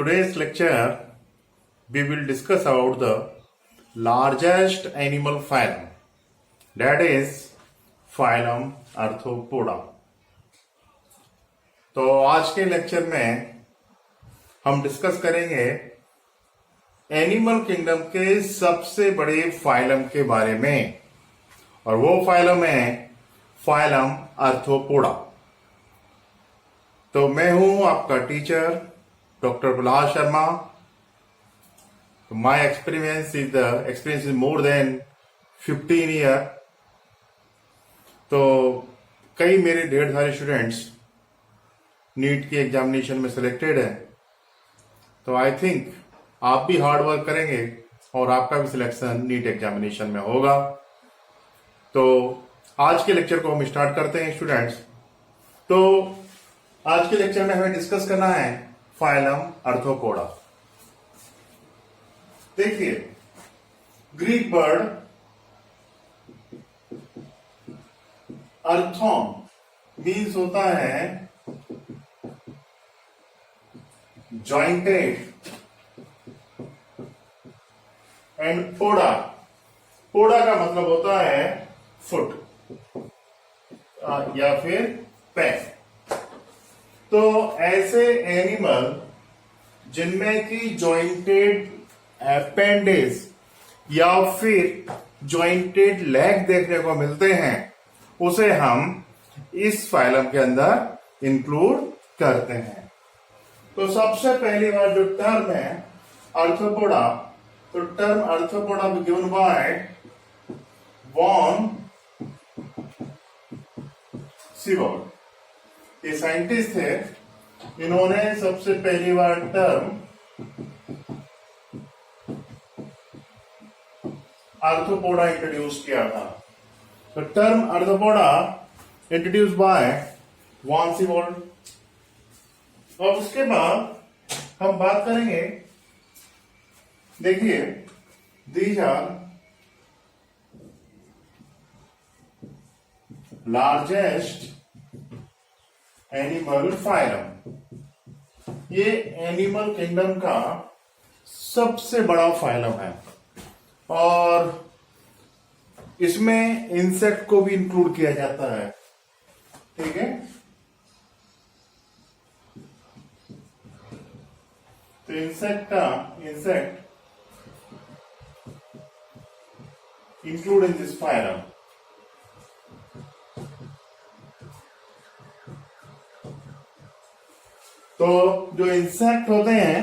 today's lecture, we will discuss about the largest animal phylum, that is phylum Arthropoda. तो आज के lecture में हम डिस्कस करेंगे एनिमल किंगडम के सबसे बड़े फाइलम के बारे में, और वो फाइलम है फाइलम आर्थ्रोपोडा। तो मैं हूं आपका teacher doctor Prahlad Sharma. My experience is more than 15 year. तो कई मेरे ढेर सारे स्टूडेंट्स नीट की एग्जामिनेशन में सिलेक्टेड है। तो आई थिंक आप भी हार्ड वर्क करेंगे और आपका भी सिलेक्शन नीट एग्जामिनेशन में होगा। तो आज के लेक्चर को हम स्टार्ट करते हैं स्टूडेंट्स। तो आज के लेक्चर में हमें डिस्कस करना है फाइलम आर्थ्रोपोडा। देखिए, ग्रीक वर्ड अर्थोन मीन्स होता है जॉइंटेड, एंड पोडा, पोडा का मतलब होता है फुट या फिर पैर। तो ऐसे एनिमल जिनमें की जॉइंटेड अपेंडेज या फिर जॉइंटेड लेग देखने को मिलते हैं, उसे हम इस फाइलम के अंदर इंक्लूड करते हैं। तो सबसे पहली बार जो टर्म है आर्थ्रोपोडा, तो term arthropoda given by von Seward. ये साइंटिस्ट थे, इन्होंने सबसे पहली बार टर्म आर्थ्रोपोडा इंट्रोड्यूस किया था। तो term arthropoda introduce by von Seward. और उसके बाद हम बात करेंगे, देखिए, these are largest animal phylum. ये एनिमल किंगडम का सबसे बड़ा फाइलम है, और इसमें इंसेक्ट को भी इंक्लूड किया जाता है। ठीक है, तो insect include in this phylum. तो जो इंसेक्ट होते हैं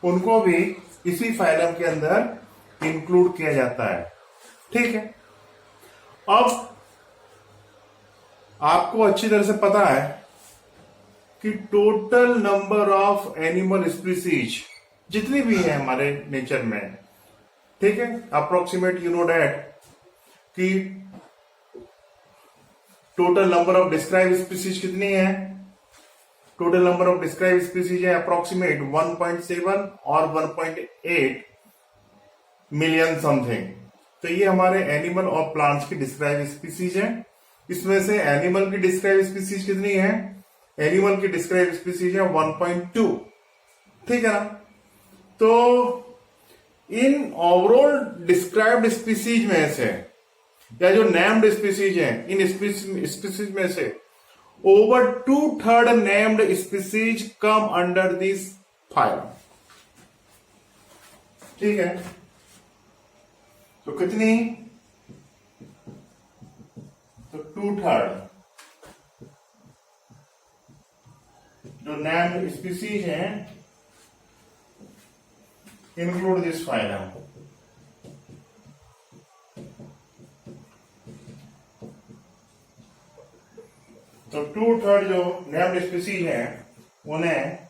उनको भी इसी फाइलम के अंदर इंक्लूड किया जाता है। ठीक है, अब आपको अच्छी तरह से पता है कि total number of animal species जितनी भी है हमारे नेचर में, ठीक है, अप्रोक्सीमेट यू नो डैट कि total number of describe species कितनी है। Total number of describe species है अप्रोक्सीमेट 1.7 और 1.8 मिलियन समथिंग। तो ये हमारे एनिमल और प्लांट्स की डिस्क्राइब स्पीसीज है। इसमें से एनिमल की डिस्क्राइब स्पीसीज कितनी है? एनिमल की डिस्क्राइब स्पीसीज है 1.2। ठीक है ना। तो इन ओवरऑल डिस्क्राइब्ड स्पीसीज में से, या जो नेम्ड स्पीसीज है, इन स्पीसीज में से over 2/3 named species come under this phylum। ठीक है, तो कितनी? तो 2/3 जो named species हैं include this phylum। तो 2/3 जो नेम्ड स्पीसीज हैं उन्हें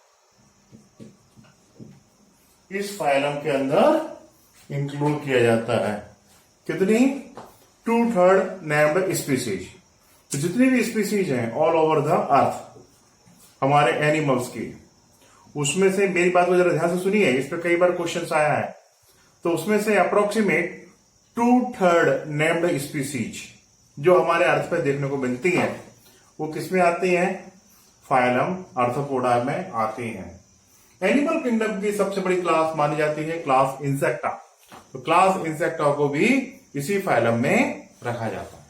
इस फाइलम के अंदर इंक्लूड किया जाता है। कितनी? 2/3 नेम्ड स्पीसीज। तो जितनी भी स्पीसीज हैं ऑल ओवर द अर्थ हमारे एनिमल्स की, उसमें से, मेरी बात को जरा ध्यान से सुनिए, इस पर कई बार क्वेश्चन आया है। तो उसमें से अप्रोक्सीमेट 2/3 नेम्ड स्पीसीज जो हमारे अर्थ पर देखने को मिलती हैं, वो किसमें आती हैं? फाइलम आर्थ्रोपोडा में आती हैं। एनिमल किंगडम की सबसे बड़ी क्लास मानी जाती है क्लास इंसेक्टा। तो क्लास इंसेक्टा को भी इसी फाइलम में रखा जाता है।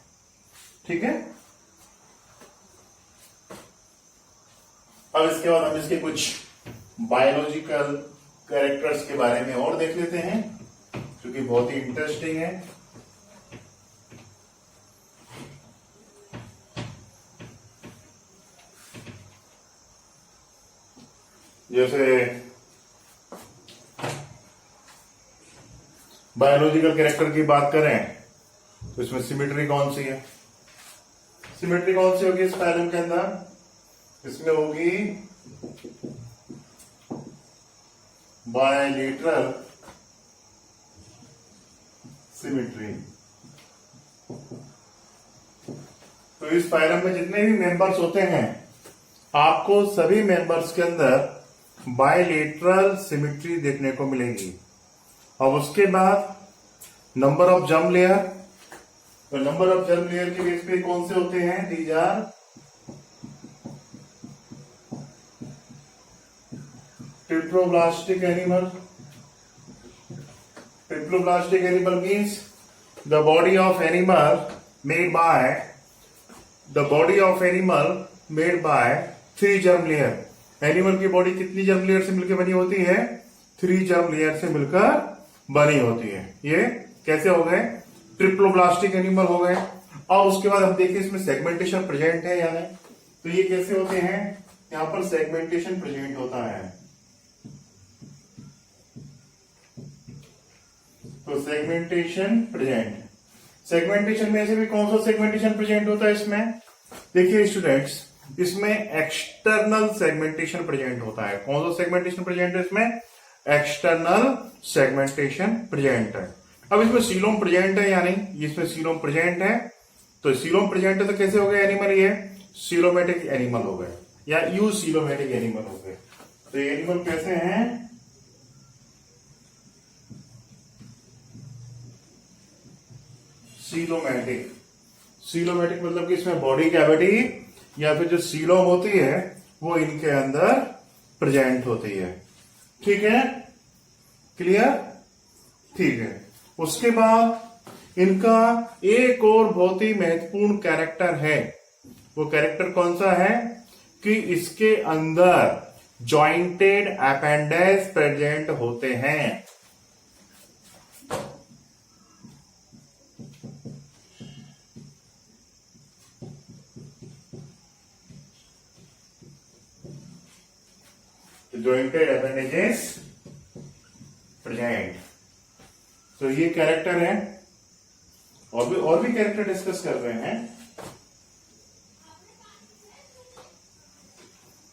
ठीक है, अब इसके बाद हम इसके कुछ बायोलॉजिकल कैरेक्टर्स के बारे में और देख लेते हैं, जो कि बहुत ही इंटरेस्टिंग है। जैसे बायोलॉजिकल कैरेक्टर की बात करें तो इसमें सिमेट्री कौन सी है? सिमेट्री कौन सी होगी इस फाइलम के अंदर? इसमें होगी बायलेटरल सिमेट्री। तो इस फाइलम में जितने भी मेंबर्स होते हैं, आपको सभी मेंबर्स के अंदर बायलेटरल सिमेट्री देखने को मिलेगी। अब उसके बाद नंबर ऑफ जर्म लेयर, तो नंबर ऑफ जर्म लेयर के बेस पे कौन से होते हैं? These are triploblastic animal. Triploblastic animal means the body of animal made by 3 germ layer. Animal की बॉडी कितनी जर्म लेयर से मिलकर बनी होती है? 3 जर्म लेयर से मिलकर बनी होती है। ये कैसे हो गए? ट्रिप्लोब्लास्टिक एनिमल हो गए। और उसके बाद हम देखिए इसमें सेगमेंटेशन प्रेजेंट है या नहीं। तो ये कैसे होते हैं? यहां पर सेगमेंटेशन प्रेजेंट होता है। तो सेगमेंटेशन में से भी कौन सा सेगमेंटेशन प्रेजेंट होता है इसमें? देखिए स्टूडेंट्स, इसमें एक्सटर्नल सेगमेंटेशन प्रेजेंट होता है। कौन सा सेगमेंटेशन प्रेजेंट है इसमें? एक्सटर्नल सेगमेंटेशन प्रेजेंट है। अब इसमें सीलोम प्रेजेंट है या नहीं? इसमें सीलोम प्रेजेंट है। तो सीलोम प्रेजेंट है तो कैसे हो गए एनिमल? ये सीलोमेटिक एनिमल हो गए या यू सीलोमेटिक एनिमल हो गए। तो ये एनिमल कैसे हैं? सीलोमेटिक मतलब कि इसमें बॉडी कैविटी या फिर जो सीलोम होती है वो इनके अंदर प्रेजेंट होती है। ठीक है, क्लियर? ठीक है। उसके बाद इनका एक और बहुत ही महत्वपूर्ण कैरेक्टर है। वो कैरेक्टर कौन सा है? कि इसके अंदर जॉइंटेड अपेंडेज प्रेजेंट होते हैं। Jointed appendages present. तो ये कैरेक्टर है। और भी कैरेक्टर डिस्कस कर रहे हैं।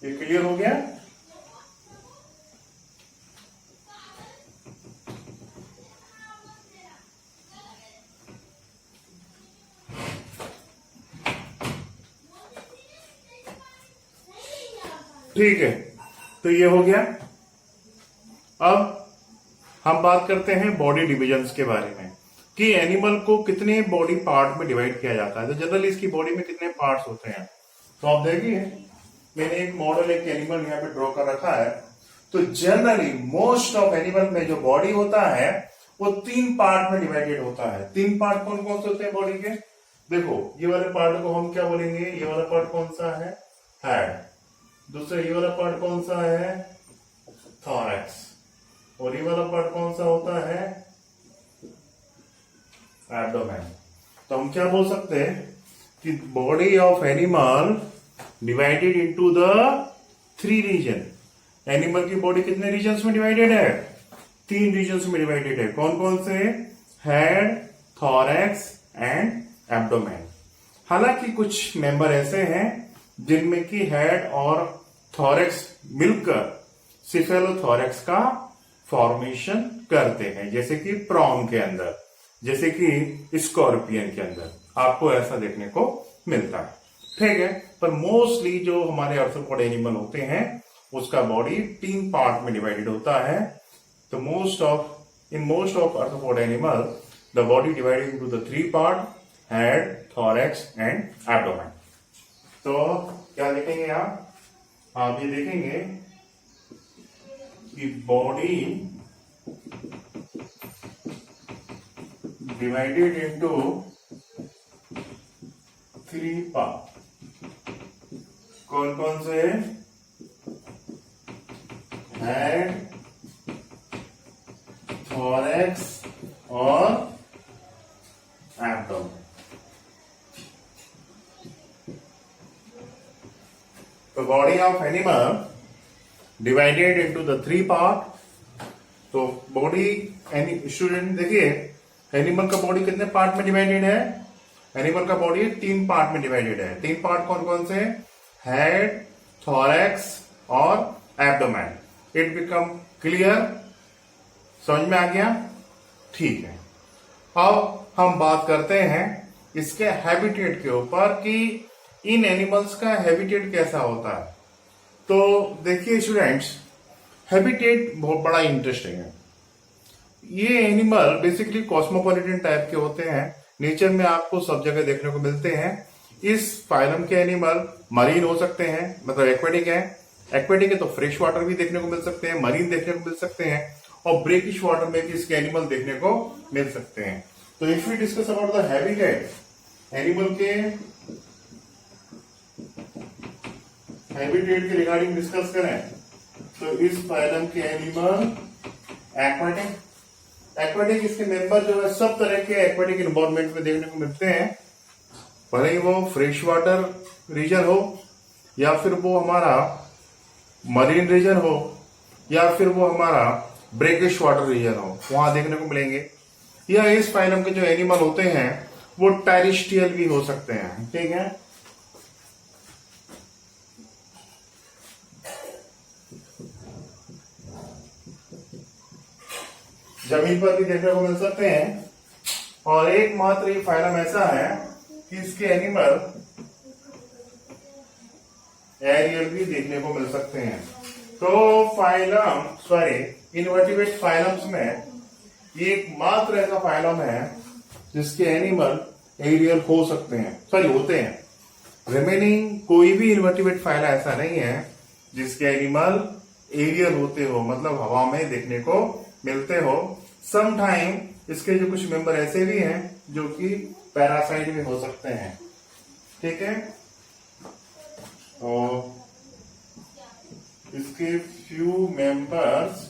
ये क्लियर हो गया? ठीक है, तो ये हो गया। अब हम बात करते हैं बॉडी डिविजन्स के बारे में कि एनिमल को कितने बॉडी पार्ट में डिवाइड किया जाता है। तो जनरली इसकी बॉडी में कितने पार्ट्स होते हैं? तो आप देखिए, मैंने एक मॉडल, एक एनिमल यहाँ पे ड्रॉ कर रखा है। तो जनरली मोस्ट ऑफ एनिमल में जो बॉडी होता है वो 3 पार्ट में डिवाइडेड होता है। 3 पार्ट कौन कौन से होते हैं बॉडी के? देखो, ये वाले पार्ट को हम क्या बोलेंगे? ये वाला पार्ट कौन सा है? हेड। दूसरा ये वाला पार्ट कौन सा है? थॉरैक्स। और ये वाला पार्ट कौन सा होता है? एब्डोमेन। तो हम क्या बोल सकते हैं कि body of animal divided into the 3 region. Animal की बॉडी कितने रीजन्स में डिवाइडेड है? 3 रीजन्स में डिवाइडेड है। कौन कौन से? Head, thorax and abdomen. हालांकि कुछ मेंबर ऐसे हैं जिनमें कि हेड और थॉरैक्स मिलकर सिफेलोथॉरैक्स का फॉर्मेशन करते हैं, जैसे कि प्रॉन के अंदर, जैसे कि स्कॉर्पियन के अंदर आपको ऐसा देखने को मिलता है। ठीक है, पर मोस्टली जो हमारे आर्थ्रोपोड एनिमल होते हैं उसका बॉडी 3 पार्ट में डिवाइडेड होता है। तो in most of arthropod animal the body divided into the 3 part: head, thorax and abdomen. तो क्या देखेंगे आप ये देखेंगे कि बॉडी डिवाइडेड इनटू 3 पार्ट। कौन कौन से? हेड, थोरैक्स और एब्डोमेन। तो body of animal divided into the 3 part. तो बॉडी स्टूडेंट देखिए, एनिमल का बॉडी कितने पार्ट में डिवाइडेड है? एनिमल का बॉडी 3 पार्ट में डिवाइडेड है। 3 पार्ट कौन कौन से? हेड, थोरैक्स और एब्डोमेन। It become clear? समझ में आ गया? ठीक है। अब हम बात करते हैं इसके हैबिटेट के ऊपर कि इन एनिमल्स का हैबिटेट कैसा होता है। तो देखिए स्टूडेंट्स, हैबिटेट बहुत बड़ा इंटरेस्टिंग है। ये एनिमल बेसिकली कॉस्मोपॉलिटन टाइप के होते हैं। नेचर में आपको सब जगह देखने को मिलते हैं। इस फाइलम के एनिमल मरीन हो सकते हैं, मतलब एक्वेटिक है। एक्वेटिक है तो फ्रेश वाटर भी देखने को मिल सकते हैं, मरीन देखने को मिल सकते हैं, और ब्रेकिश वाटर में भी इसके एनिमल देखने को मिल सकते हैं। तो if we discuss about the habitat, animal के हैबिटेट के रिगार्डिंग डिस्कस करें तो इस फाइलम के एनिमल एक्वेटिक इसके मेंबर जो है सब तरह के एक्वेटिक एनवायरनमेंट में देखने को मिलते हैं, भले ही वो फ्रेश वाटर रीजन हो या फिर वो हमारा मरीन रीजन हो या फिर वो हमारा ब्रेकिश वाटर रीजन हो, वहां देखने को मिलेंगे। या इस फाइलम के जो एनिमल होते हैं वो टेरेस्ट्रियल भी हो सकते हैं। ठीक है, जमीन पर भी देखने को मिल सकते हैं। और एकमात्र ये फाइलम ऐसा है कि इसके एनिमल एरियल भी देखने को मिल सकते हैं। तो इनवर्टिब्रेट फाइलम्स में ये एकमात्र ऐसा फाइलम है जिसके एनिमल एरियल हो सकते हैं, होते हैं। रिमेनिंग कोई भी इनवर्टिब्रेट फाइलम ऐसा नहीं है जिसके एनिमल एरियल होते हो, मतलब हवा में देखने को मिलते हो। समटाइम इसके जो कुछ मेंबर ऐसे भी हैं जो कि पैरासाइट भी हो सकते हैं। ठीक है, और इसके फ्यू मेंबर्स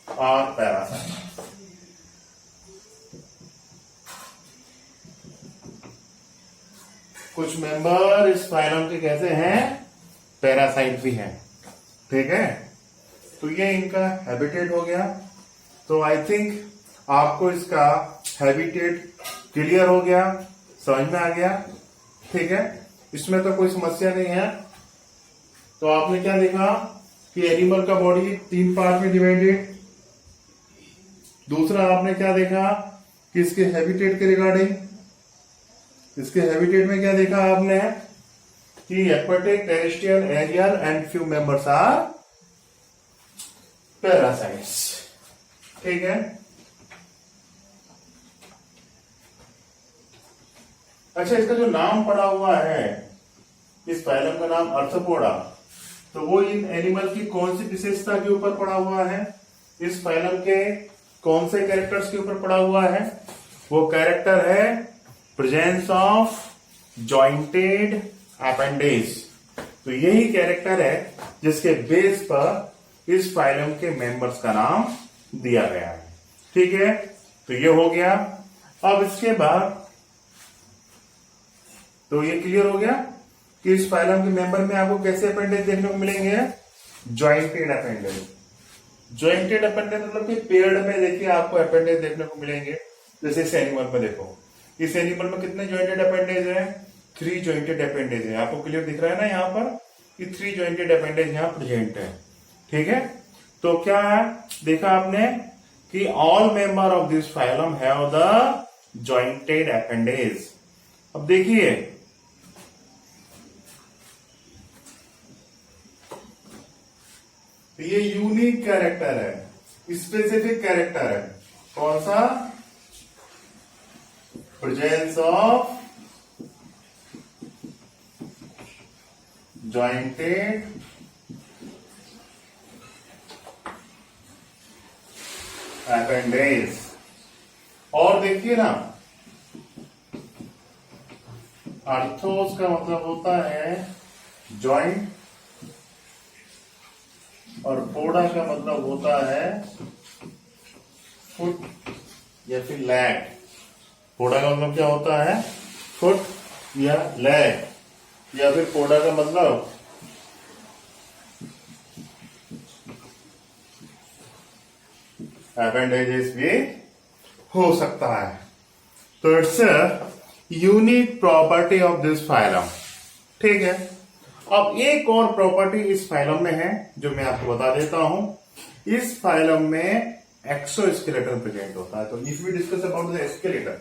आर पैरासाइट। कुछ मेंबर इस फाइलम के कैसे हैं? पैरासाइट भी हैं। ठीक है, तो ये इनका हैबिटेट हो गया। तो आई थिंक आपको इसका हैबिटेट क्लियर हो गया, समझ में आ गया। ठीक है, इसमें तो कोई समस्या नहीं है। तो आपने क्या देखा कि एनिमल का बॉडी 3 पार्ट में डिवाइडेड। दूसरा आपने क्या देखा कि इसके हैबिटेट के रिगार्डिंग, इसके हैबिटेट में क्या देखा आपने कि aquatic, terrestrial, aerial and few members are parasites. ठीक है, अच्छा, इसका जो नाम पड़ा हुआ है, इस फाइलम का नाम आर्थ्रोपोडा, तो वो इन एनिमल की कौन सी विशेषता के ऊपर पड़ा हुआ है? इस फाइलम के कौन से कैरेक्टर्स के ऊपर पड़ा हुआ है? वो कैरेक्टर है प्रेजेंस ऑफ जॉइंटेड अपेंडेज। तो यही कैरेक्टर है जिसके बेस पर इस फाइलम के मेंबर्स का नाम दिया गया है। ठीक है, तो ये हो गया। अब इसके बाद तो ये क्लियर हो गया कि इस फाइलम के मेंबर में आपको कैसे अपेंडेज देखने को मिलेंगे? Jointed appendage. जॉइंटेड अपेंडेज मतलब कि पेड़ में देखिए आपको अपेंडेज देखने को मिलेंगे। जैसे इस एनिमल में देखो, इस एनिमल में कितने जॉइंटेड अपेंडेज है? 3 जॉइंटेड अपेंडेज है। आपको क्लियर दिख रहा है ना यहाँ पर कि 3 जॉइंटेड अपेंडेज यहाँ प्रेजेंट है। ठीक है, तो क्या है देखा आपने कि all member of this phylum have the jointed appendage. अब देखिए ये यूनिक कैरेक्टर है, स्पेसिफिक कैरेक्टर है। कौन सा? Presence of jointed appendage. और देखिए ना, आर्थोस का मतलब होता है जॉइंट और पोडा का मतलब होता है फुट या फिर लैग। पोडा का मतलब क्या होता है? फुट या लैग, या फिर पोडा का मतलब अपेंडेजेस भी हो सकता है। तो it's a unique property of this phylum. ठीक है, अब एक और प्रॉपर्टी इस फाइलम में है जो मैं आपको बता देता हूं। इस फाइलम में एक्सोस्केलेटन प्रेजेंट होता है। तो if we discuss about the skeleton,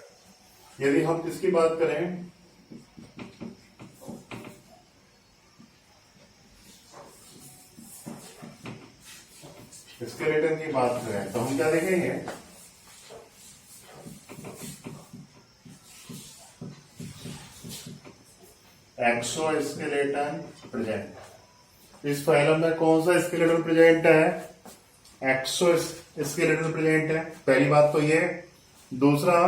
यदि हम किसकी बात करें, स्केलेटन की बात करें, तो हम क्या देखेंगे, एक्सोस्केलेटन प्रेजेंट। इस फाइलम में कौन सा स्केलेटन प्रेजेंट है? एक्सोस्केलेटन प्रेजेंट है, पहली बात तो ये। दूसरा,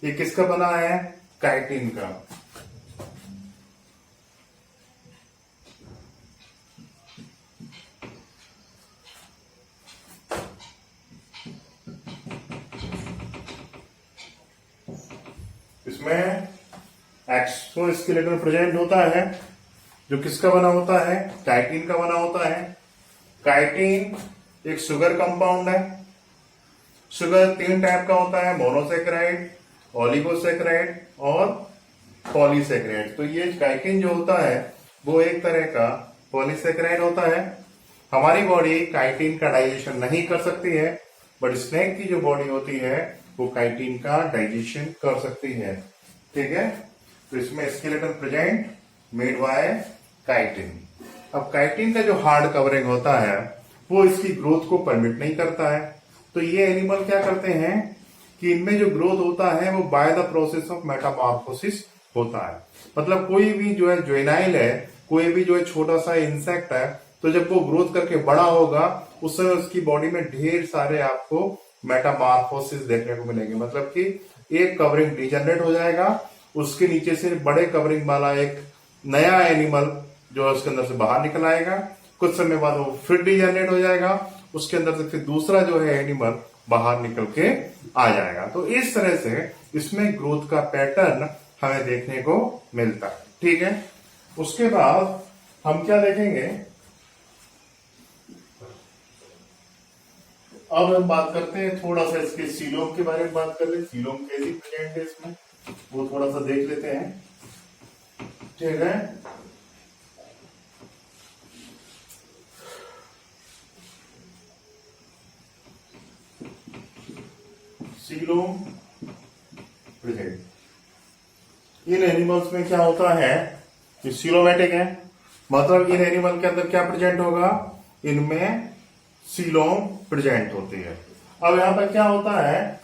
ये किसका बना है? काइटिन का। इसमें एक्सोस्केलेटन प्रेजेंट होता है जो किसका बना होता है? काइटिन का बना होता है। काइटिन एक शुगर कंपाउंड है। शुगर 3 टाइप का होता है, मोनोसेक्राइड, ओलिगोसेक्राइड और पॉलीसेक्राइड। तो ये काइटिन जो होता है वो एक तरह का पॉलीसेक्राइड होता है। हमारी बॉडी काइटिन का डाइजेशन नहीं कर सकती है, बट स्नेक की जो बॉडी होती है वो काइटिन का डाइजेशन कर सकती है। ठीक है, तो इसमें skeleton present made by chitin. अब काइटिन का जो हार्ड कवरिंग होता है वो इसकी ग्रोथ को परमिट नहीं करता है। तो ये एनिमल क्या करते हैं कि इनमें जो ग्रोथ होता है वो by the process of Metamorphosis होता है। मतलब कोई भी जो है जुवेनाइल है, कोई भी जो है छोटा सा इंसेक्ट है, तो जब वो ग्रोथ करके बड़ा होगा उस समय उसकी बॉडी में ढेर सारे आपको मेटामॉर्फोसिस देखने को मिलेंगे। मतलब कि एक कवरिंग डिजनरेट हो जाएगा, उसके नीचे से बड़े कवरिंग वाला एक नया एनिमल जो है उसके अंदर से बाहर निकल आएगा। कुछ समय बाद वो फिर डिजनरेट हो जाएगा, उसके अंदर से फिर दूसरा जो है एनिमल बाहर निकल के आ जाएगा। तो इस तरह से इसमें ग्रोथ का पैटर्न हमें देखने को मिलता है। ठीक है, उसके बाद हम क्या देखेंगे, अब हम बात करते हैं थोड़ा सा इसके सीलोम के बारे में बात कर ले। सीलोम कैसी प्रेजेंट है इसमें वो थोड़ा सा देख लेते हैं। ठीक है, सीलोम प्रेजेंट। इन एनिमल्स में क्या होता है कि सीलोमेटिक है, मतलब इन एनिमल के अंदर क्या प्रेजेंट होगा, इनमें सीलोम प्रेजेंट होती है। अब यहां पर क्या होता है,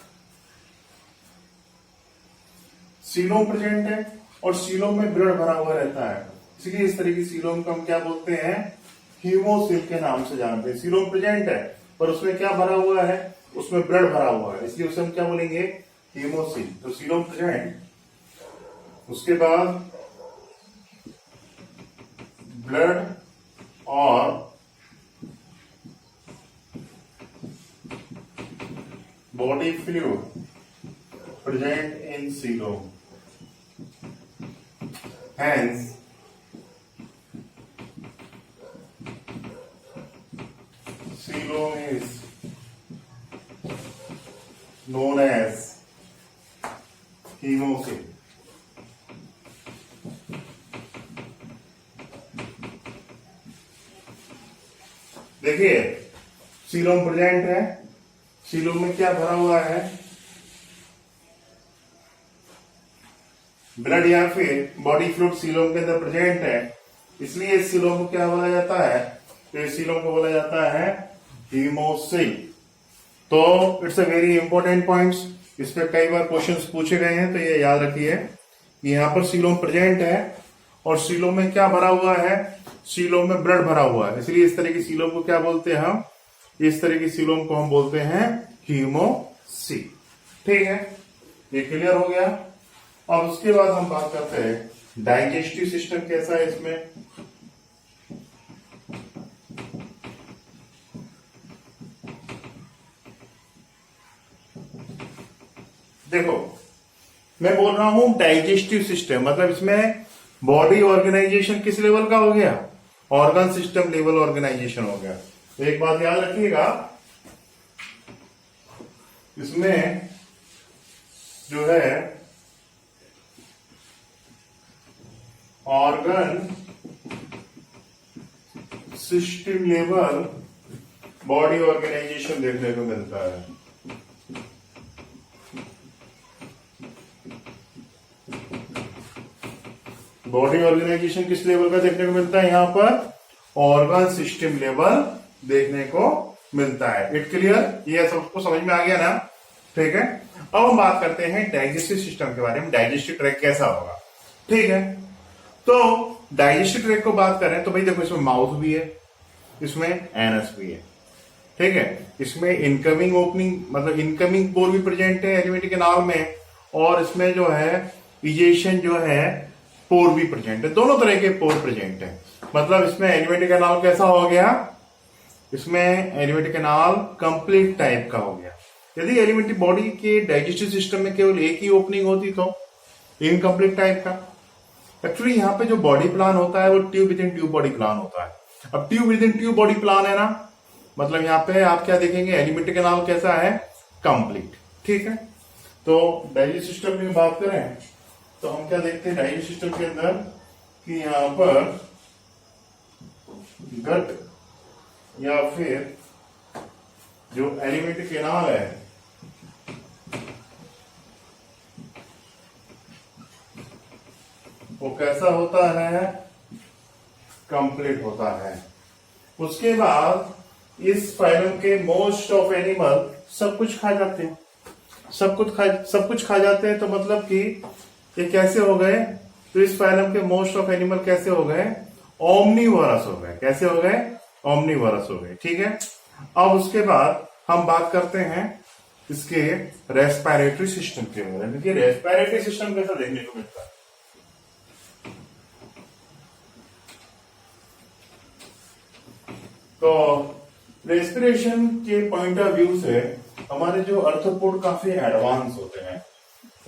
सीलोम प्रेजेंट है और सीलोम में ब्लड भरा हुआ रहता है, इसलिए इस तरह की सीलोम को हम क्या बोलते हैं, हीमोसिल के नाम से जानते हैं। सीलोम प्रेजेंट है पर उसमें क्या भरा हुआ है, उसमें ब्लड भरा हुआ है, इसलिए उसे हम क्या बोलेंगे, हीमोसिल। तो सीलोम प्रेजेंट, उसके बाद ब्लड और body fluid present in coelom. Hence, coelom is known as hemocoel. देखिए सीलोम प्रेजेंट है, सीलोम में क्या भरा हुआ है, ब्लड या फिर बॉडी फ्लूइड सीलोम के अंदर प्रेजेंट है, इसलिए इस सीलोम को क्या बोला जाता है, तो इस सीलोम को बोला जाता है हीमोसिल। तो it's a very important points, इस पे कई बार क्वेश्चंस पूछे गए हैं, तो ये याद रखिए कि यहाँ पर सीलोम प्रेजेंट है और सीलोम में क्या भरा हुआ है, सीलोम में ब्लड भरा हुआ है, इसलिए इस तरह की सीलोम को क्या बोलते हैं हम, इस तरह की सीलोम को हम बोलते हैं हीमोसी। ठीक है, ये क्लियर हो गया। अब उसके बाद हम बात करते हैं डाइजेस्टिव सिस्टम कैसा है इसमें। देखो, मैं बोल रहा हूं डाइजेस्टिव सिस्टम, मतलब इसमें बॉडी ऑर्गेनाइजेशन किस लेवल का हो गया, ऑर्गन सिस्टम लेवल ऑर्गेनाइजेशन हो गया। तो एक बात याद रखिएगा, इसमें जो है organ system level body organisation देखने को मिलता है। बॉडी ऑर्गेनाइजेशन किस लेवल का देखने को मिलता है, यहां पर ऑर्गन सिस्टम लेवल देखने को मिलता है। इट क्लियर, ये सबको समझ में आ गया ना। ठीक है, अब हम बात करते हैं डाइजेस्टिव सिस्टम के बारे में, डाइजेस्टिव ट्रैक्ट कैसा होगा। ठीक है, तो डाइजेस्टिव ट्रैक्ट को बात करें तो भाई देखो, इसमें माउथ भी है, इसमें एनस भी है। ठीक है, इसमें इनकमिंग ओपनिंग मतलब इनकमिंग पोर भी प्रेजेंट है एलिमेंट्री कैनाल में, और इसमें जो है इजेशन जो है पोर भी प्रेजेंट है, दोनों तरह के पोर प्रेजेंट है। मतलब इसमें एलिमेंट्री कैनाल कैसा हो गया, इसमें एलिमेंट्री कैनाल कंप्लीट टाइप का हो गया। यदि एलिमेंट्री बॉडी के डाइजेस्टिव सिस्टम में केवल एक ही ओपनिंग होती तो इनकम्प्लीट टाइप का। एक्चुअली यहाँ पे जो बॉडी प्लान होता है वो tube with in tube body plan होता है। अब tube with in tube body plan है ना, मतलब यहाँ पे आप क्या देखेंगे, एलिमेंट्री कैनाल कैसा है, कंप्लीट। ठीक है, तो डाइजेस्टिव सिस्टम की बात करें तो हम क्या देखते हैं डाइजेस्टिव सिस्टम के अंदर कि यहां पर गट या फिर जो एलिमेंट्री कैनाल है वो कैसा होता है, कंप्लीट होता है। उसके बाद इस फाइलम के मोस्ट ऑफ एनिमल सब कुछ खा जाते हैं, सब कुछ खा जाते हैं। तो मतलब कि ये कैसे हो गए, तो इस फाइलम के मोस्ट ऑफ एनिमल कैसे हो गए, ओमनीवोरस हो गए। कैसे हो गए, ओमनीवोरस हो गए। ठीक है, अब उसके बाद हम बात करते हैं इसके रेस्पिरेटरी सिस्टम के बारे में कि रेस्पिरेटरी सिस्टम कैसा देखने को मिलता है। तो रेस्पिरेशन के पॉइंट ऑफ व्यू से हमारे जो अर्थोपोड काफी एडवांस होते हैं,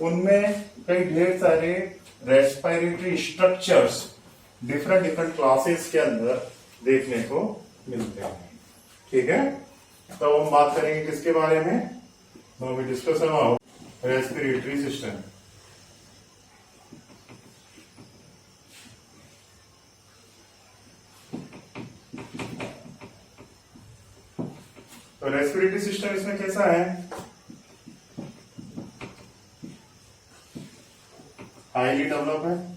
उनमें कई ढेर सारे रेस्पिरेटरी स्ट्रक्चर्स डिफरेंट क्लासेस के अंदर देखने को मिलते हैं। ठीक है, तो हम बात करेंगे किसके बारे में, तो we discuss about respiratory system. तो रेस्पिरेटरी सिस्टम इसमें कैसा है, हाईली डेवलप है।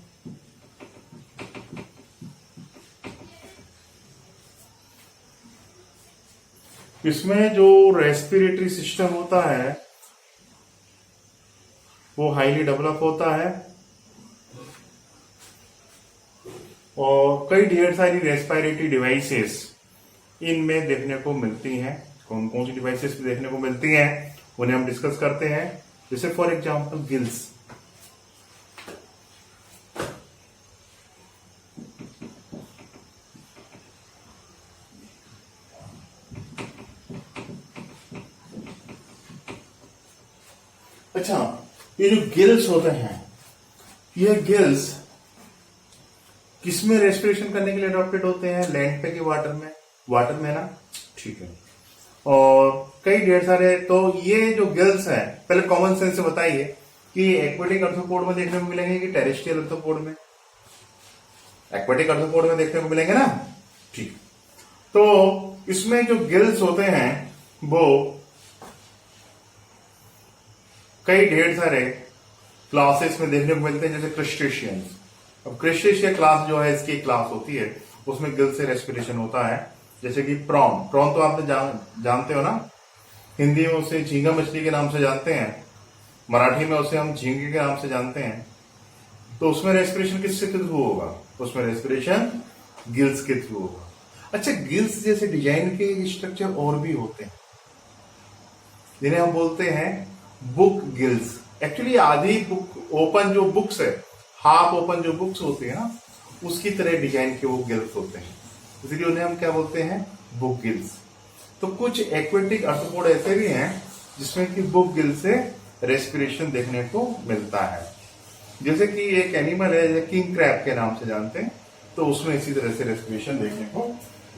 इसमें जो रेस्पिरेटरी सिस्टम होता है वो हाईली डेवलप होता है, और कई ढेर सारी रेस्पिरेटरी डिवाइसेस इनमें देखने को मिलती हैं। कौन कौन सी डिवाइसेस देखने को मिलती हैं उन्हें हम डिस्कस करते हैं। जैसे फॉर एग्जांपल गिल्स, अच्छा ये जो गिल्स होते हैं, ये गिल्स किसमें रेस्पिरेशन करने के लिए अडॉप्टेड होते हैं, लैंड पे कि वाटर में, वाटर में ना। ठीक है, और कई ढेर सारे, तो ये जो गिल्स हैं पहले कॉमन सेंस से बताइए कि एक्वेटिक अर्थोपोड में देखने को मिलेंगे कि टेरेस्ट्रियल अर्थोपोड में, एक्वेटिक अर्थोपोड में देखने को मिलेंगे ना। ठीक, तो इसमें जो गिल्स होते हैं वो कई ढेर सारे क्लासेस में देखने को मिलते हैं, जैसे क्रस्टेशियंस। अब क्रस्टेशियन क्लास जो है, इसकी क्लास होती है, उसमें गिल से रेस्पिरेशन होता है। जैसे कि प्रॉन तो आपने जानते हो ना, हिंदी में उसे झींगा मछली के नाम से जानते हैं, मराठी में उसे हम झींगे के नाम से जानते हैं। तो उसमें रेस्पिरेशन किससे के थ्रू होगा, उसमें रेस्पिरेशन गिल्स के थ्रू होगा। अच्छा, गिल्स जैसे डिजाइन के स्ट्रक्चर और भी होते हैं, जिन्हें हम बोलते हैं बुक गिल्स। एक्चुअली आधी बुक ओपन जो बुक्स है, हाफ ओपन जो बुक्स होती है ना, उसकी तरह डिजाइन के वो गिल्स होते हैं, इसलिए उन्हें हम क्या बोलते हैं, बुक गिल्स। तो कुछ एक्वेटिक आर्थ्रोपोड ऐसे भी हैं जिसमें कि बुक गिल से रेस्पिरेशन देखने को मिलता है। जैसे कि एक एनिमल है किंग क्रैब के नाम से जानते हैं, तो उसमें इसी तरह से रेस्पिरेशन देखने को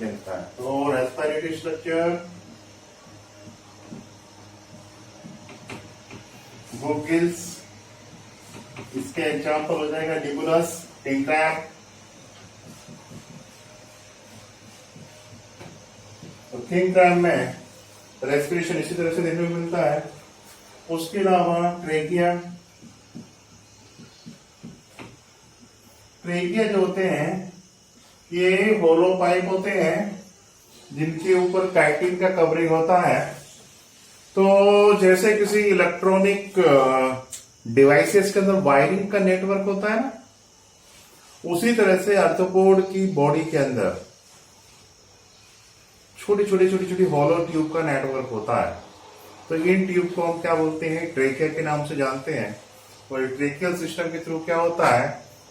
मिलता है। तो रेस्पिरेटरी स्ट्रक्चर बुक गिल्स, इसके एग्जाम्पल हो जाएगा डिबुलस, किंग क्रैब। तो किंग क्रैब में रेस्पिरेशन इसी तरह से देखने को मिलता है। उसके अलावा ट्रेकिया, ट्रेकिया जो होते हैं ये होलो पाइप होते हैं जिनके ऊपर काइटिन का कवरिंग होता है। तो जैसे किसी इलेक्ट्रॉनिक डिवाइसेस के अंदर वायरिंग का नेटवर्क होता है ना, उसी तरह से आर्थ्रोपोड की बॉडी के अंदर छोटी छोटी हॉलो ट्यूब का नेटवर्क होता है। तो इन ट्यूब को हम क्या बोलते हैं, ट्रेकिया के नाम से जानते हैं। और ट्रेकियल सिस्टम के थ्रू क्या होता है,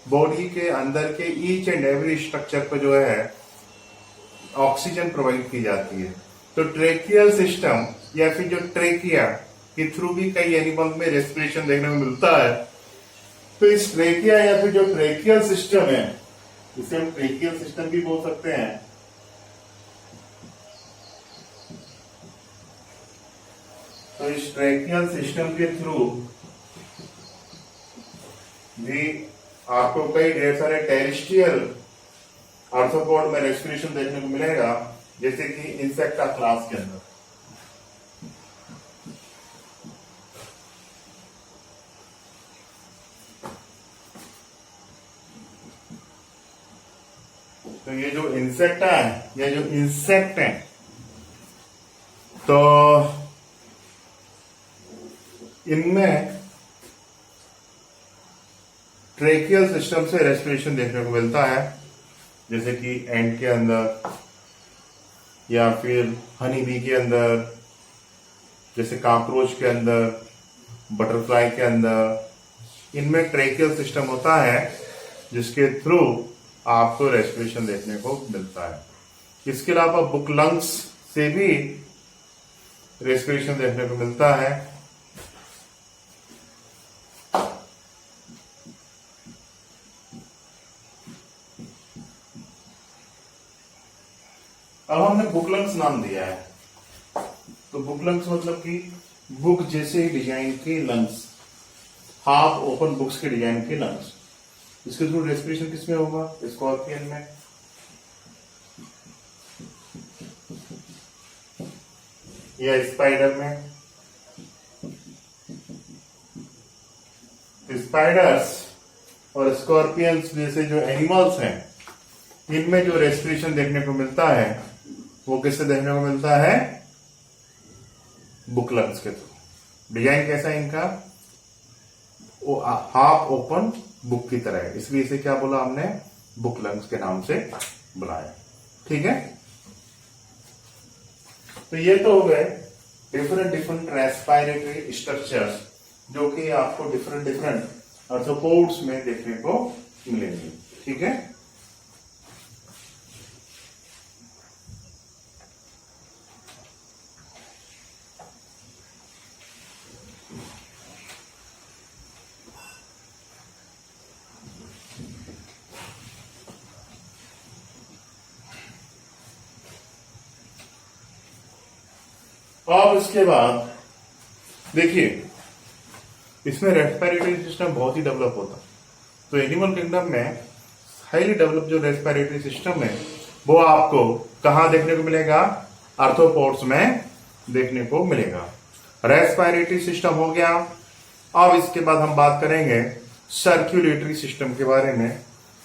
बॉडी के अंदर के ईच एंड एवरी स्ट्रक्चर पर जो है ऑक्सीजन प्रोवाइड की जाती है। तो ट्रेकियल सिस्टम या फिर जो ट्रेकिया के थ्रू भी कई एनिमल में रेस्पिरेशन देखने को मिलता है। तो इस ट्रेकिया या फिर जो ट्रेकियल सिस्टम है, इसे हम ट्रेकियल सिस्टम भी बोल सकते हैं। तो इस ट्रेकियल सिस्टम के थ्रू भी आपको कई ढेर सारे टेरेस्ट्रियल आर्थ्रोपोड में रेस्पिरेशन देखने को मिलेगा, जैसे कि इंसेक्टा क्लास के अंदर। तो ये जो इंसेक्टा है, ये जो इंसेक्ट है, तो इनमें ट्रेकियल सिस्टम से रेस्पिरेशन देखने को मिलता है, जैसे कि एंट के अंदर या फिर हनी बी के अंदर, जैसे कॉकरोच के अंदर, बटरफ्लाई के अंदर। इनमें ट्रेकियल सिस्टम होता है जिसके थ्रू आपको रेस्पिरेशन देखने को मिलता है। इसके अलावा बुक लंग्स से भी रेस्पिरेशन देखने को मिलता है। अब हमने बुक लंग्स नाम दिया है, तो बुक लंग्स मतलब कि बुक जैसे डिजाइन के लंग्स, हाफ ओपन बुक्स के डिजाइन के लंग्स। इसके थ्रू रेस्पिरेशन किसमें होगा, स्कॉर्पियन में। या स्पाइडर में। स्पाइडर्स और स्कॉर्पियंस जैसे जो एनिमल्स हैं, इनमें जो रेस्पिरेशन देखने को मिलता है वो किससे देखने को मिलता है, बुक लंग्स के थ्रू। डिजाइन कैसा है इनका, वो हाफ ओपन बुक की तरह है, इसलिए इसे क्या बोला हमने, बुक लंग्स के नाम से बुलाया। ठीक है, तो ये तो हो गए डिफरेंट रेस्पिरेटरी स्ट्रक्चर्स जो कि आपको डिफरेंट आर्थ्रोपोड्स में देखने को मिलेंगे। ठीक है, अब इसके बाद देखिए इसमें रेस्पिरेटरी सिस्टम बहुत ही डेवलप होता है। तो एनिमल किंगडम में हाईली डेवलप जो रेस्पिरेटरी सिस्टम है वो आपको कहां देखने को मिलेगा, आर्थ्रोपोड्स में देखने को मिलेगा। रेस्पिरेटरी सिस्टम हो गया। अब इसके बाद हम बात करेंगे सर्कुलेटरी सिस्टम के बारे में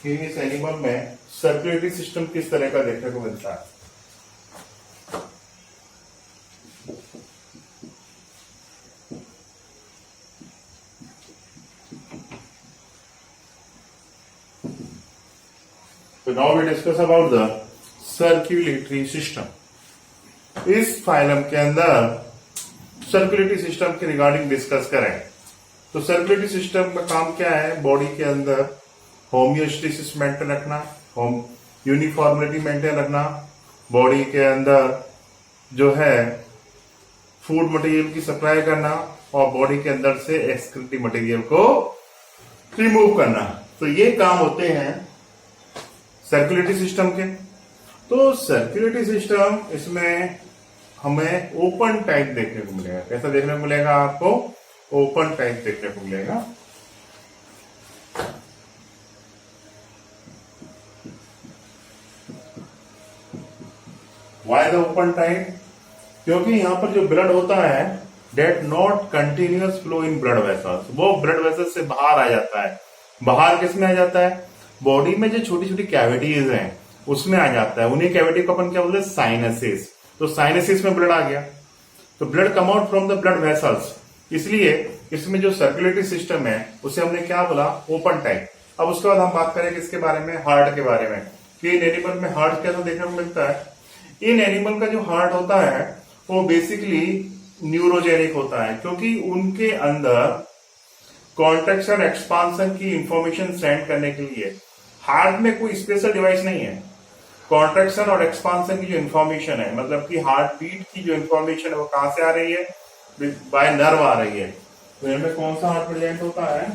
कि इस एनिमल में सर्कुलेटरी सिस्टम किस तरह का देखने को मिलता है। So now we discuss about the circulatory system. इस फाइलम के अंदर सर्कुलेटरी सिस्टम के रिगार्डिंग डिस्कस करें तो सर्कुलेटरी सिस्टम का काम क्या है? बॉडी के अंदर होम्योस्टेसिस मेंटेन रखना, यूनिफॉर्मिलिटी मेंटेन रखना, बॉडी के अंदर जो है फूड मटेरियल की सप्लाई करना और बॉडी के अंदर से एक्सक्रीटरी मटेरियल को रिमूव करना। तो ये काम होते हैं सर्कुलेटरी सिस्टम के। तो सर्कुलेटरी सिस्टम इसमें हमें ओपन टाइप देखने को मिलेगा। कैसा देखने को मिलेगा? आपको ओपन टाइप देखने को मिलेगा। Why the open type? क्योंकि यहां पर जो ब्लड होता है that not continuous flow in blood vessels, वो ब्लड वेसल्स से बाहर आ जाता है। बाहर किस में आ जाता है? बॉडी में जो छोटी छोटी कैविटीज हैं उसमें आ जाता है। उन्हीं कैविटी को अपन क्या बोलते हैं? साइनसिस। तो साइनसिस में ब्लड आ गया तो blood come out from the blood vessels. इसलिए इसमें जो सर्कुलेटरी सिस्टम है उसे हमने क्या बोला? Open type. अब उसके बाद हम बात करें किसके बारे में? हार्ट के बारे में कि इन एनिमल में हार्ट कैसा देखने को मिलता है। इन एनिमल का जो हार्ट होता है वो बेसिकली न्यूरोजेनिक होता है क्योंकि उनके अंदर कॉन्ट्रैक्शन एक्सपांशन की इंफॉर्मेशन सेंड करने के लिए हार्ट में कोई स्पेशल डिवाइस नहीं है। कॉन्ट्रैक्शन और एक्सपांशन की जो इंफॉर्मेशन है, मतलब कि हार्ट बीट की जो इंफॉर्मेशन है वो कहां से आ रही है? बाय नर्व आ रही है। तो इनमें कौन सा हार्ट प्रेजेंट होता है?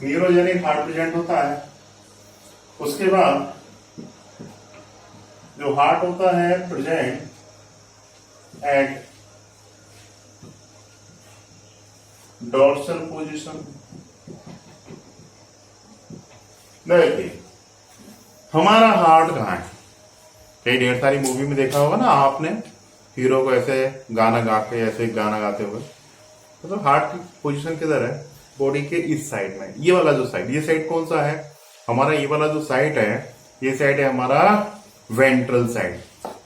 न्यूरोजेनिक हार्ट प्रेजेंट होता है। उसके बाद जो हार्ट होता है प्रेजेंट एट डॉर्सल पोजीशन। देखिए हमारा हार्ट कहाँ है? कई ढेर सारी मूवी में देखा होगा ना आपने, हीरो को ऐसे गाना गा के ऐसे गाना गाते हुए। तो हार्ट की पोजीशन किधर है? बॉडी के इस साइड में। ये वाला जो साइड, ये साइड कौन सा है हमारा? ये वाला जो साइड है, ये साइड है हमारा वेंट्रल साइड।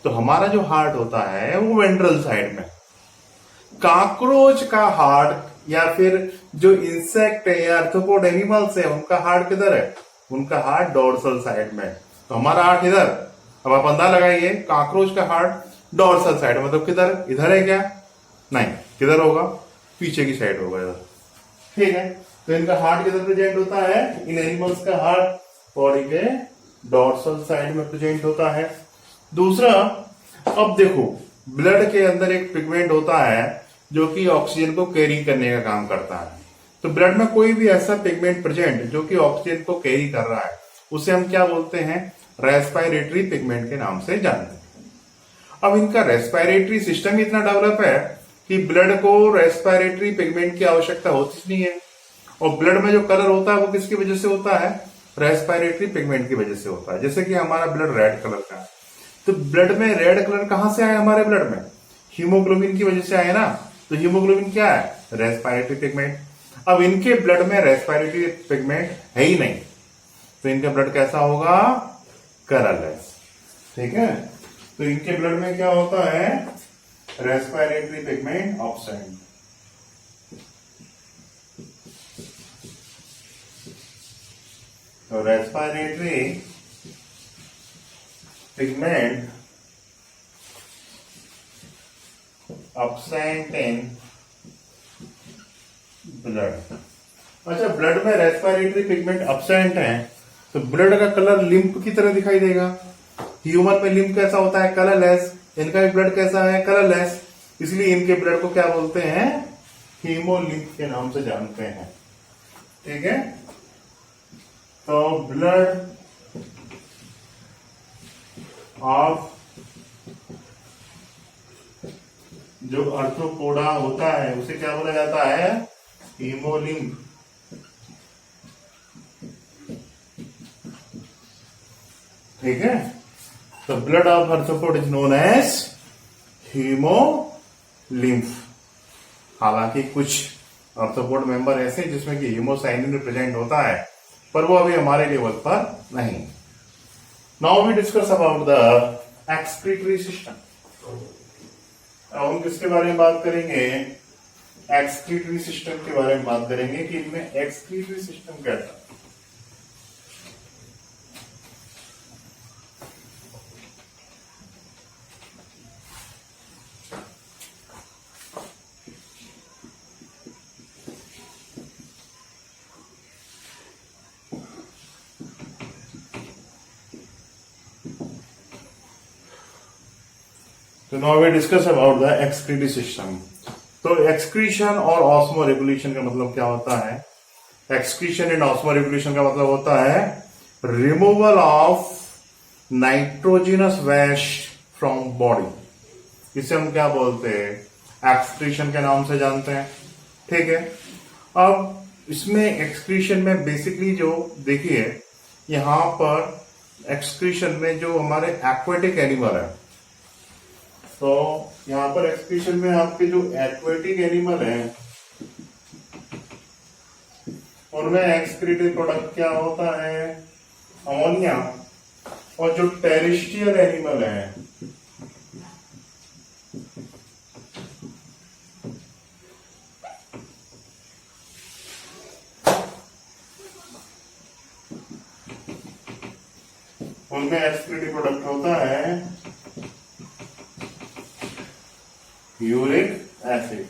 तो हमारा जो हार्ट होता है वो वेंट्रल साइड में। काकरोच का हार्ट या फिर जो इंसेक्ट है या आर्थ्रोपोड एनिमल्स है उनका हार्ट किधर है? उनका हार्ट डोर्सल साइड में। तो हमारा हार्ट इधर। अब आप अंदाजा लगाइए, काकरोच का हार्ट डोर्सल साइड, मतलब किधर? इधर है क्या? नहीं, किधर होगा? पीछे की साइड होगा इधर। ठीक है, तो इनका हार्ट किधर प्रेजेंट होता है? इन एनिमल्स का हार्ट बॉडी के डोर्सल साइड में प्रेजेंट होता है। दूसरा, अब देखो ब्लड के अंदर एक पिगमेंट होता है जो कि ऑक्सीजन को कैरी करने का काम करता है। तो ब्लड में कोई भी ऐसा पिगमेंट प्रेजेंट जो कि ऑक्सीजन को कैरी कर रहा है उसे हम क्या बोलते हैं? रेस्पिरेटरी पिगमेंट के नाम से जानते हैं। अब इनका रेस्पिरेटरी सिस्टम इतना डेवलप है कि ब्लड को रेस्पिरेटरी पिगमेंट की आवश्यकता होती नहीं है। और ब्लड में जो कलर होता है वो किसकी वजह से होता है? रेस्पिरेटरी पिगमेंट की वजह से होता है। जैसे कि हमारा ब्लड रेड कलर का है, तो ब्लड में रेड कलर कहां से आया? हमारे ब्लड में हीमोग्लोबिन की वजह से आया ना। तो हीमोग्लोबिन क्या है? Respiratory pigment. अब इनके ब्लड में रेस्पिरेटरी पिगमेंट है ही नहीं, तो इनका ब्लड कैसा होगा? कलरलेस। ठीक है, तो इनके ब्लड में क्या होता है? Respiratory pigment absent. तो respiratory pigment absent in blood. अच्छा, ब्लड में रेस्पिरेटरी पिगमेंट एब्सेंट है तो ब्लड का कलर लिम्फ की तरह दिखाई देगा। ह्यूमन में लिम्फ कैसा होता है? कलरलेस। इनका भी ब्लड कैसा है? कलरलेस। इसलिए इनके ब्लड को क्या बोलते हैं? हीमोलिम्फ के नाम से जानते हैं। ठीक है, तो ब्लड ऑफ जो आर्थ्रोपोडा होता है उसे क्या बोला जाता है? हीमोलिम्फ। ठीक है, तो blood of arthropod is known as haemolymph. हालांकि कुछ आर्थ्रोपोड मेंबर ऐसे जिसमें कि हीमोसाइनिन प्रेजेंट होता है, पर वो अभी हमारे लेवल पर नहीं। Now we discuss about the excretory system. अब हम किसके बारे में बात करेंगे? एक्सक्रीटरी सिस्टम के बारे में बात करेंगे कि इनमें एक्सक्रीटरी सिस्टम क्या था। तो now we discuss about the excretory system. तो एक्सक्रीशन और ऑस्मो रेगुलेशन का मतलब क्या होता है? एक्सक्रीशन एंड ऑस्मो रेगुलेशन का मतलब होता है removal of nitrogenous waste from body. इसे हम क्या बोलते हैं? एक्सक्रीशन के नाम से जानते हैं। ठीक है। अब इसमें एक्सक्रीशन में बेसिकली जो देखिए यहां पर एक्सक्रीशन में जो हमारे एक्वेटिक एनिमल है, तो यहां पर एक्सक्रीशन में आपके जो एक्वेटिक एनिमल है उनमें एक्सक्रीटिव प्रोडक्ट क्या होता है? अमोनिया। और जो टेरेस्ट्रियल एनिमल है उनमें एक्सक्रीटिव प्रोडक्ट होता है यूरिक एसिड।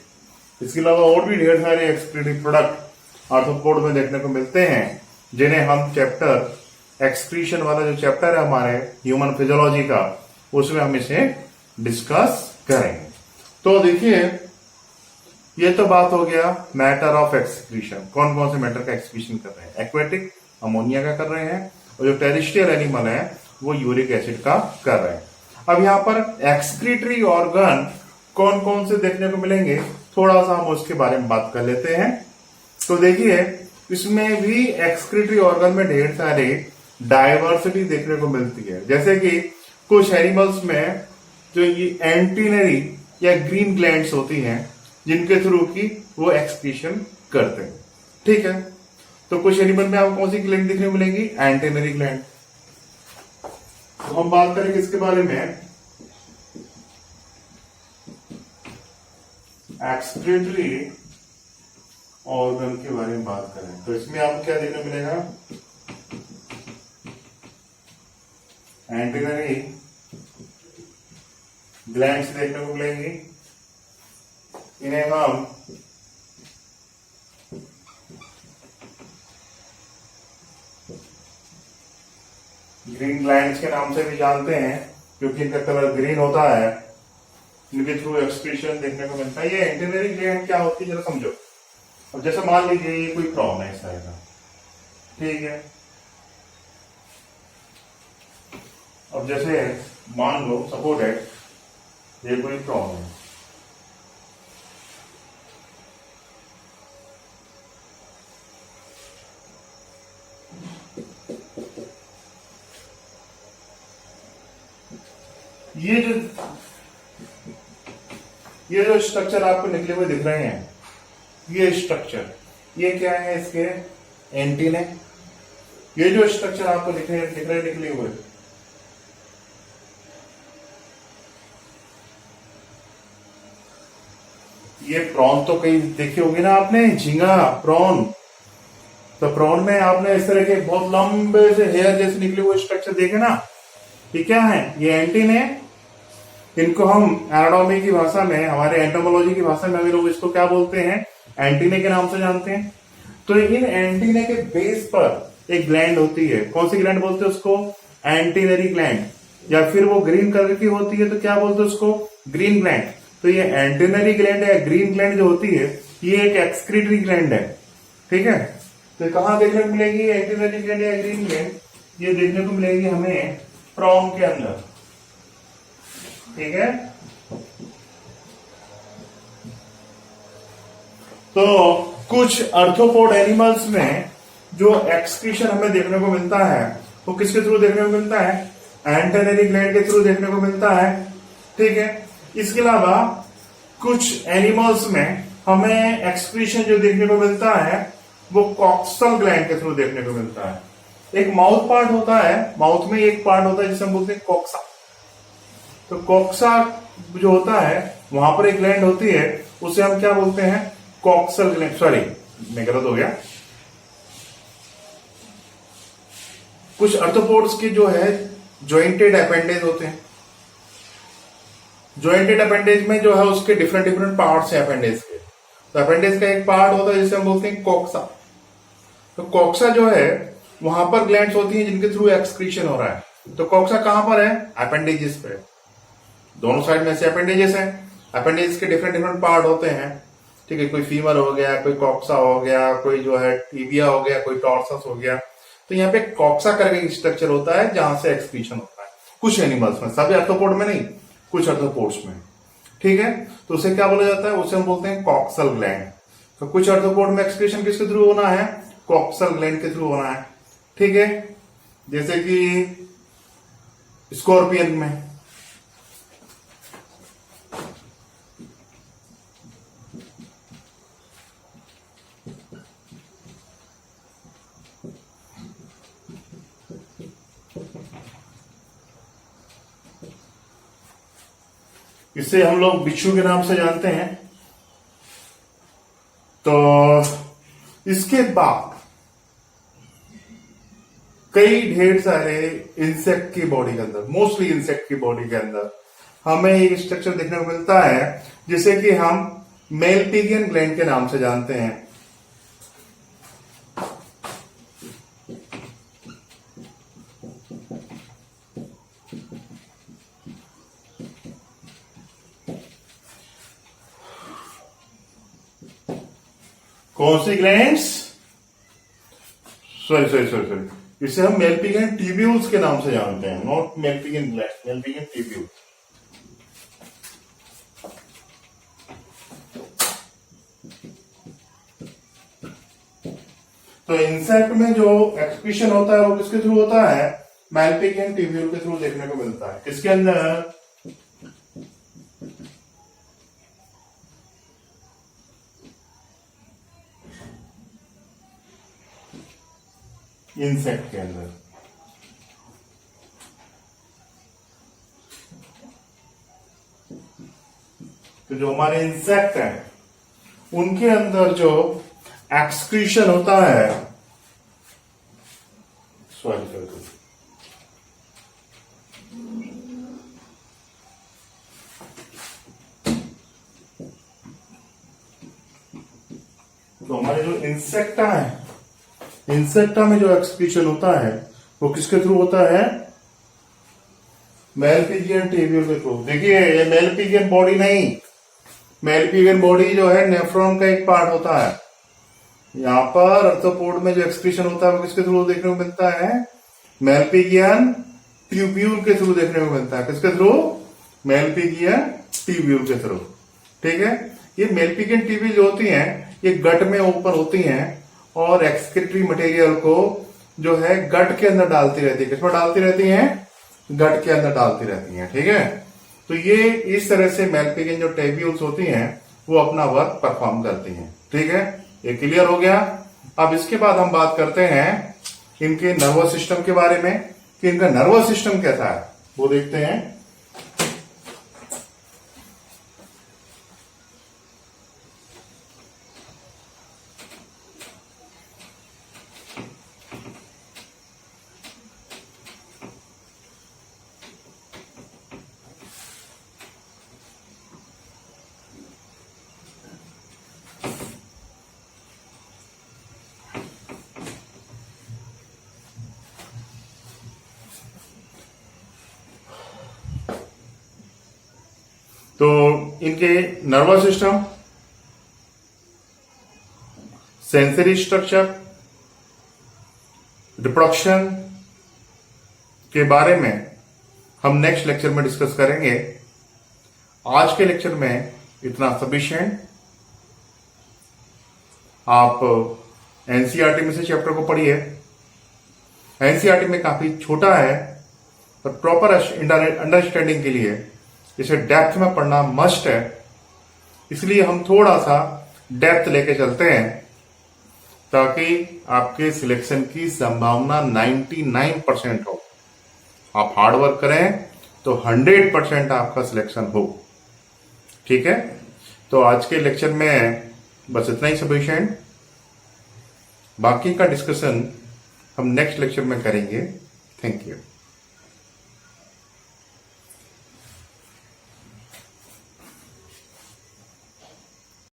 इसके अलावा और भी ढेर सारे एक्सक्रीटिव प्रोडक्ट आर्थ्रोपोड में देखने को मिलते हैं, जिन्हें हम चैप्टर एक्सक्रीशन वाला जो चैप्टर है हमारे ह्यूमन फिजियोलॉजी का, उसमें हम इसे डिस्कस करेंगे। तो देखिए ये तो बात हो गया मैटर ऑफ एक्सक्रीशन, कौन कौन से मैटर का एक्सक्रीशन कर रहे हैं। एक्वेटिक अमोनिया का कर रहे हैं, और जो टेरेस्ट्रियल एनिमल है वो यूरिक एसिड का कर रहे हैं। अब यहाँ पर एक्सक्रीटरी ऑर्गन कौन कौन से देखने को मिलेंगे, थोड़ा सा हम उसके बारे में बात कर लेते हैं। तो देखिए इसमें भी एक्सक्रीटरी ऑर्गन में ढेर सारे डायवर्सिटी देखने को मिलती है। जैसे कि कुछ एनिमल्स में जो ये एंटीनरी या ग्रीन ग्लैंड्स होती हैं, जिनके थ्रू की वो एक्सक्रीशन करते हैं। ठीक है। तो कुछ एनिमल में आपको कौन सी ग्लैंड देखने को मिलेंगी? एंटीनरी ग्लैंड। तो हम बात करेंगे इसके बारे में, एक्सक्रीटरी ऑर्गन के बारे में बात करें तो इसमें आपको क्या देखने को मिलेगा? एंटीनरी ग्लैंड्स देखने को मिलेंगी। इन्हें हम ग्रीन ग्लैंड्स के नाम से भी जानते हैं, क्योंकि इनका कलर ग्रीन होता है। इनके थ्रू एक्सक्रीशन देखने को मिलता है। ये एंटीनरी ग्लैंड क्या होती है जरा समझो। अब जैसे मान लीजिए ये कोई प्रॉन है इस तरह का, ठीक है। अब जैसे मान लो सपोज है ये कोई प्रॉन है, ये जो स्ट्रक्चर आपको निकले हुए दिख रहे हैं, ये स्ट्रक्चर, ये क्या है? इसके एंटीने। ये जो स्ट्रक्चर आपको दिख रहे निकले हुए, ये प्रॉन तो कहीं देखी होगी ना आपने, झींगा प्रॉन। तो प्रॉन में आपने इस तरह के बहुत लंबे से हेयर जैसे निकले हुए स्ट्रक्चर देखे ना, ये क्या है? ये एंटीने। इनको हम एनाटॉमी की भाषा में, हमारे एंटोमोलॉजी की भाषा में हम लोग इसको क्या बोलते हैं? एंटीने के नाम से जानते हैं। तो इन एंटीने के बेस पर एक ग्लैंड होती है। कौन सी ग्लैंड बोलते हैं उसको? एंटीनरी ग्लैंड। या फिर वो ग्रीन कलर की होती है तो क्या बोलते हैं उसको? Green gland. तो ये एंटीनरी ग्लैंड या ग्रीन ग्लैंड जो होती है, ये एक एक्सक्रीटरी ग्लैंड है। ठीक है। तो कहां देखने को मिलेगी एंटीनरी ग्लैंड या ग्रीन ग्लैंड? ये देखने को मिलेगी हमें प्रॉन के अंदर। ठीक है। तो कुछ आर्थ्रोपोड एनिमल्स में जो एक्सक्रीशन हमें देखने को मिलता है वो किसके थ्रू देखने को मिलता है? एंटीनरी ग्लैंड के थ्रू देखने को मिलता है। ठीक है। इसके अलावा कुछ एनिमल्स में हमें एक्सक्रीशन जो देखने को मिलता है वो कॉक्सल ग्लैंड के थ्रू देखने को मिलता है। एक माउथ पार्ट होता है, माउथ में एक पार्ट होता है जिसे हम बोलते हैं कॉक्सा। तो कॉक्सा जो होता है वहां पर एक ग्लैंड होती है, उसे हम क्या बोलते हैं? Coxal gland. सॉरी मैं गलत हो गया। कुछ आर्थ्रोपोड्स की जो है जॉइंटेड अपेंडेज होते हैं। जॉइंटेड अपेंडेज में जो है उसके डिफरेंट डिफरेंट पार्ट्स हैं अपेंडेज के। तो अपेंडेज का एक पार्ट होता है जिसे हम बोलते हैं कॉक्सा। तो कॉक्सा जो है वहां पर ग्लैंड्स होती हैं जिनके थ्रू एक्सक्रीशन हो रहा है। तो कॉक्सा कहां पर है? अपेंडेजेस पे। दोनों साइड में ऐसे अपेंडेजेस हैं। अपेंडेजेस के डिफरेंट डिफरेंट पार्ट होते हैं, ठीक है। कोई फीमर हो गया, कोई कॉक्सा हो गया, कोई जो है टिबिया हो गया, कोई टॉर्सस हो गया। तो यहाँ पे कॉक्सा करके स्ट्रक्चर होता है जहां से एक्सक्रीशन होता है कुछ एनिमल्स में, सभी आर्थ्रोपोड में नहीं, कुछ आर्थ्रोपोड्स में, ठीक है। तो उसे क्या बोला जाता है, उसे हम बोलते हैं कॉक्सल ग्लैंड। तो कुछ आर्थ्रोपोड में एक्सक्रीशन किसके थ्रू होना है, कॉक्सल ग्लैंड के थ्रू होना है, ठीक है। जैसे कि स्कॉर्पियन में, इसे हम लोग बिच्छू के नाम से जानते हैं। तो इसके बाद कई ढेर सारे इंसेक्ट की बॉडी के अंदर, मोस्टली इंसेक्ट की बॉडी के अंदर हमें एक स्ट्रक्चर देखने को मिलता है जिसे कि हम मेलपिगियन ग्लैंड के नाम से जानते हैं। कौन सी ग्लैंड्स, सॉरी, इसे हम मेलपिगियन ट्यूब्यूल्स के नाम से जानते हैं, not Malpighian gland, Malpighian tubule. तो इंसेक्ट में जो एक्सक्रीशन होता है वो किसके थ्रू होता है, मेलपिगियन ट्यूब्यूल के थ्रू देखने को मिलता है। किसके अंदर, इंसेक्ट के अंदर। तो जो हमारे इंसेक्ट हैं उनके अंदर जो एक्सक्रीशन होता है, तो हमारे जो इंसेक्टा है, इंसेक्टा में जो एक्सक्रीशन होता है वो किसके थ्रू होता है, मेलपिगियन ट्यूब्यूल के थ्रू। देखिए ये मेलपिगियन बॉडी नहीं, मेलपिगियन बॉडी जो है नेफ्रॉन का एक पार्ट होता है। यहां पर आर्थ्रोपोड में जो एक्सक्रीशन होता है वो किसके थ्रू देखने को मिलता है, मेलपिगियन ट्यूब्यूल के थ्रू देखने को मिलता है। किसके थ्रू, मेलपिगियन ट्यूब्यूल के थ्रू, ठीक है। ये मेलपिगियन ट्यूब्यूल जो होती हैं ये गट में ऊपर होती हैं और एक्सक्रीटरी मटेरियल को जो है गट के अंदर डालती रहती है। किसमें डालती रहती हैं, गट के अंदर डालती रहती हैं, ठीक है। तो ये इस तरह से मेलपिगियन जो ट्यूब्यूल्स होती हैं वो अपना वर्क परफॉर्म करती हैं, ठीक है। ये क्लियर हो गया। अब इसके बाद हम बात करते हैं इनके नर्वस सिस्टम के बारे में कि इनका नर्वस सिस्टम कैसा है वो देखते हैं। तो इनके nervous system, sensory structure, reproduction के बारे में हम नेक्स्ट लेक्चर में डिस्कस करेंगे। आज के लेक्चर में इतना सफिशिएंट। आप एनसीईआरटी में से चैप्टर को पढ़िए। एनसीईआरटी में काफी छोटा है पर प्रॉपर अंडरस्टैंडिंग के लिए इसे डेप्थ में पढ़ना मस्ट है, इसलिए हम थोड़ा सा डेप्थ लेके चलते हैं ताकि आपके सिलेक्शन की संभावना 99% हो। आप हार्ड वर्क करें तो 100% आपका सिलेक्शन हो, ठीक है। तो आज के लेक्चर में बस इतना ही सफिशिएंट। बाकी का डिस्कशन हम नेक्स्ट लेक्चर में करेंगे। Thank you.